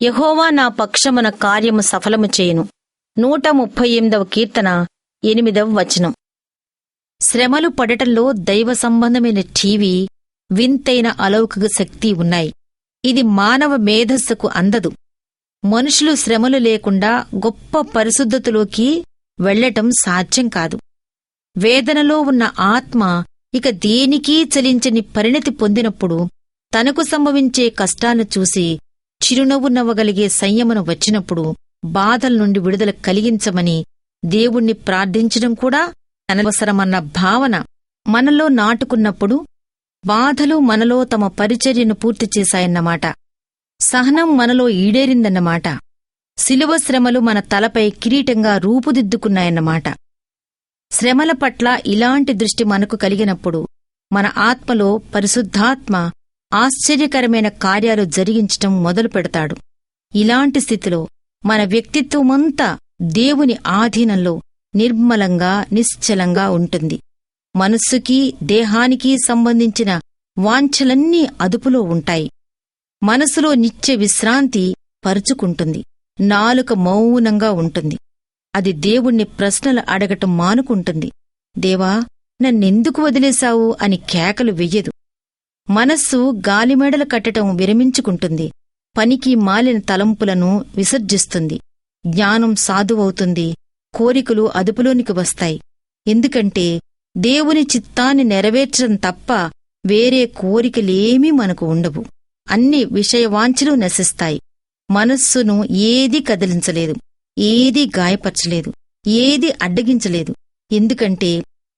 యెహోవా నా పక్షమున కార్యము సఫలము చేయును. 138వ కీర్తన 8వ వచనం. శ్రమలు పడటంలో దైవ సంబంధమైన టీవీ వింతైన అలౌకిక శక్తి ఉన్నాయి. ఇది మానవ మేధస్సుకు అందదు. మనుషులు శ్రమలు లేకుండా గొప్ప పరిశుద్ధతలోకి వెళ్లటం సాధ్యం కాదు. వేదనలో ఉన్న ఆత్మ ఇక దేనికీ చలించని పరిణతి పొందినప్పుడు తనకు సంభవించే కష్టాలను చూసి చిరునవ్వు నవ్వగలిగే సంయమనం వచ్చినప్పుడు బాధల నుండి విడుదల కలిగించమని దేవుణ్ణి ప్రార్థించడం కూడా అనవసరమన్న భావన మనలో నాటుకున్నప్పుడు బాధలు మనలో తమ పరిచర్యను పూర్తి చేశాయన్నమాట. సహనం మనలో ఈడేరిందన్నమాట. శిలువ శ్రమలు మన తలపై కిరీటంగా రూపుదిద్దుకున్నాయన్నమాట. శ్రమల పట్ల ఇలాంటి దృష్టి మనకు కలిగినప్పుడు మన ఆత్మలో పరిశుద్ధాత్మ ఆశ్చర్యకరమైన కార్యాలు జరిగించటం మొదలు పెడతాడు. ఇలాంటి స్థితిలో మన వ్యక్తిత్వమంతా దేవుని ఆధీనంలో నిర్మలంగా నిశ్చలంగా ఉంటుంది. మనస్సుకి దేహానికి సంబంధించిన వాంఛలన్నీ అదుపులో ఉంటాయి. మనసులో నిత్య విశ్రాంతి పరుచుకుంటుంది. నాలుక మౌనంగా ఉంటుంది. అది దేవుణ్ణి ప్రశ్నలు అడగటం మానుకుంటుంది. దేవా, నన్నెందుకు వదిలేశావు అని కేకలు వెయ్యదు. మనస్సు గాలిమేడలు కట్టటం విరమించుకుంటుంది. పనికి మాలిన తలంపులను విసర్జిస్తుంది. జ్ఞానం సాధువవుతుంది. కోరికలు అదుపులోనికి వస్తాయి. ఎందుకంటే దేవుని చిత్తాన్ని నెరవేర్చడం తప్ప వేరే కోరికలేమీ మనకు ఉండవు. అన్ని విషయవాంఛలు నశిస్తాయి. మనస్సును ఏదీ కదిలించలేదు, ఏదీ గాయపరచలేదు, ఏదీ అడ్డగించలేదు. ఎందుకంటే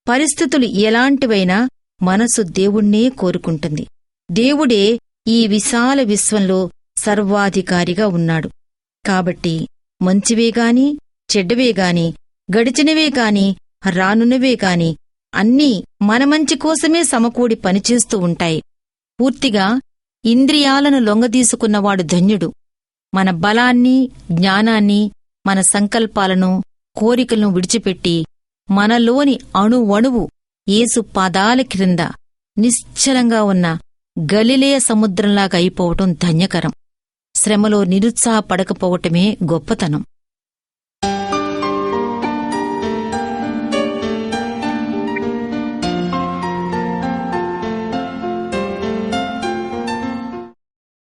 పరిస్థితులు ఎలాంటివైనా మనసు దేవుణ్ణే కోరుకుంటుంది. దేవుడే ఈ విశాల విశ్వంలో సర్వాధికారిగా ఉన్నాడు. కాబట్టి మంచివేగాని చెడ్డవేగాని గడిచినవేగాని రానున్నవేగాని అన్నీ మన మంచి కోసమే సమకూడి పనిచేస్తూ ఉంటాయి. పూర్తిగా ఇంద్రియాలను లొంగదీసుకున్నవాడు ధన్యుడు. మన బలాన్ని, జ్ఞానాన్ని, మన సంకల్పాలను, కోరికలను విడిచిపెట్టి మనలోని అణువణువు యేసు పాదాల క్రింద నిశ్చలంగా ఉన్న గలిలయ సముద్రంలాగా అయిపోవటం ధన్యకరం. శ్రమలో నిరుత్సాహపడకపోవటమే గొప్పతనం.